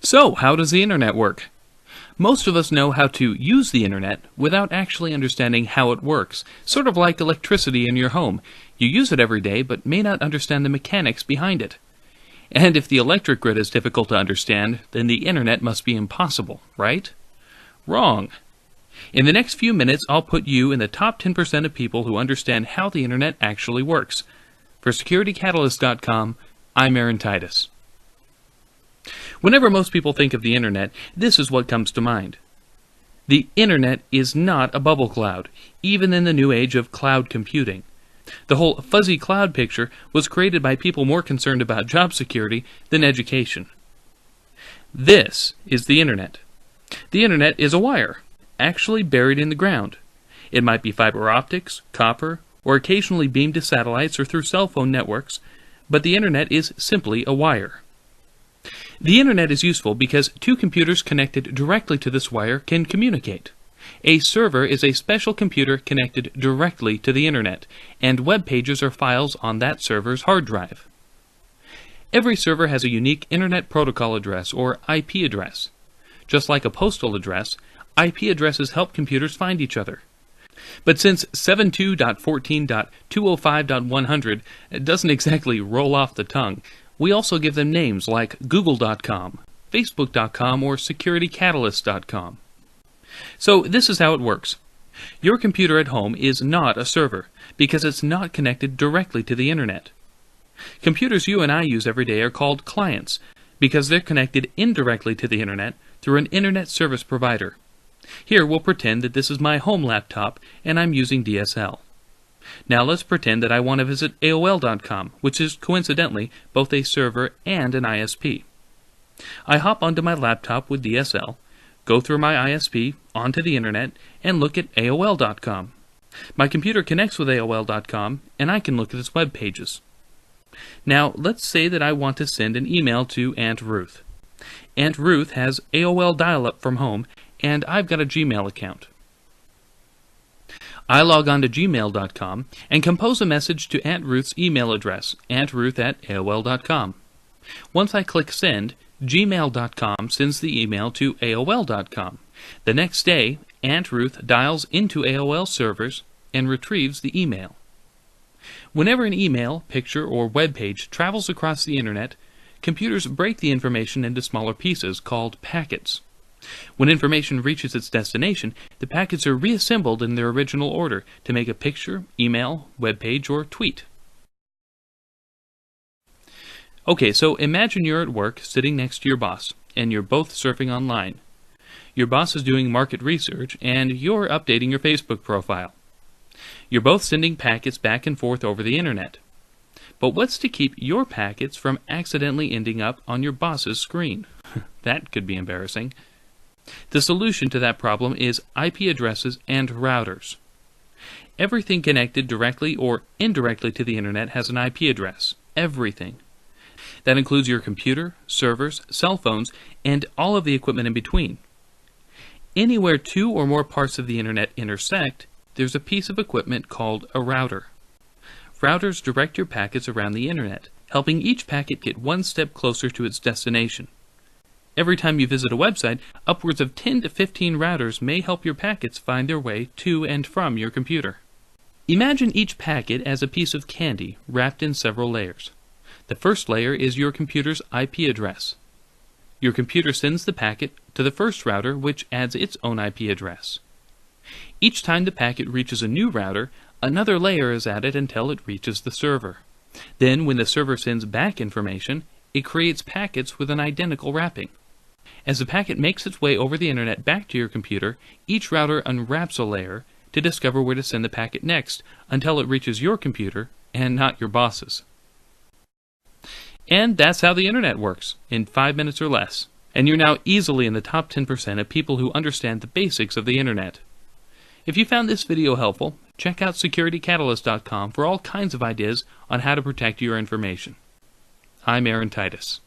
So, how does the internet work? Most of us know how to use the internet without actually understanding how it works, sort of like electricity in your home. You use it every day, but may not understand the mechanics behind it. And if the electric grid is difficult to understand, then the internet must be impossible, right? Wrong. In the next few minutes, I'll put you in the top 10% of people who understand how the internet actually works. For SecurityCatalyst.com, I'm Aaron Titus. Whenever most people think of the internet, this is what comes to mind. The internet is not a bubble cloud, even in the new age of cloud computing. The whole fuzzy cloud picture was created by people more concerned about job security than education. This is the internet. The internet is a wire, actually buried in the ground. It might be fiber optics, copper, or occasionally beamed to satellites or through cell phone networks, but the internet is simply a wire. The internet is useful because two computers connected directly to this wire can communicate. A server is a special computer connected directly to the internet, and web pages are files on that server's hard drive. Every server has a unique Internet Protocol address, or IP address. Just like a postal address, IP addresses help computers find each other. But since 72.14.205.100 doesn't exactly roll off the tongue, we also give them names like Google.com, Facebook.com, or SecurityCatalyst.com. So this is how it works. Your computer at home is not a server, because it's not connected directly to the internet. Computers you and I use every day are called clients, because they're connected indirectly to the internet through an internet service provider. Here we'll pretend that this is my home laptop and I'm using DSL. Now let's pretend that I want to visit AOL.com, which is coincidentally both a server and an ISP. I hop onto my laptop with DSL, go through my ISP, onto the internet, and look at AOL.com. My computer connects with AOL.com, and I can look at its web pages. Now let's say that I want to send an email to Aunt Ruth. Aunt Ruth has AOL dial-up from home, and I've got a Gmail account. I log on to gmail.com and compose a message to Aunt Ruth's email address, auntruth@aol.com. Once I click send, gmail.com sends the email to AOL.com. The next day, Aunt Ruth dials into AOL servers and retrieves the email. Whenever an email, picture, or web page travels across the internet, computers break the information into smaller pieces called packets. When information reaches its destination, the packets are reassembled in their original order to make a picture, email, web page, or tweet. Okay, so imagine you're at work sitting next to your boss, and you're both surfing online. Your boss is doing market research, and you're updating your Facebook profile. You're both sending packets back and forth over the internet. But what's to keep your packets from accidentally ending up on your boss's screen? That could be embarrassing. The solution to that problem is IP addresses and routers. Everything connected directly or indirectly to the internet has an IP address. Everything. That includes your computer, servers, cell phones, and all of the equipment in between. Anywhere two or more parts of the internet intersect, there's a piece of equipment called a router. Routers direct your packets around the internet, helping each packet get one step closer to its destination. Every time you visit a website, upwards of 10 to 15 routers may help your packets find their way to and from your computer. Imagine each packet as a piece of candy wrapped in several layers. The first layer is your computer's IP address. Your computer sends the packet to the first router, which adds its own IP address. Each time the packet reaches a new router, another layer is added until it reaches the server. Then, when the server sends back information, it creates packets with an identical wrapping. As the packet makes its way over the internet back to your computer, each router unwraps a layer to discover where to send the packet next until it reaches your computer and not your boss's. And that's how the internet works, in 5 minutes or less. And you're now easily in the top 10% of people who understand the basics of the internet. If you found this video helpful, check out SecurityCatalyst.com for all kinds of ideas on how to protect your information. I'm Aaron Titus.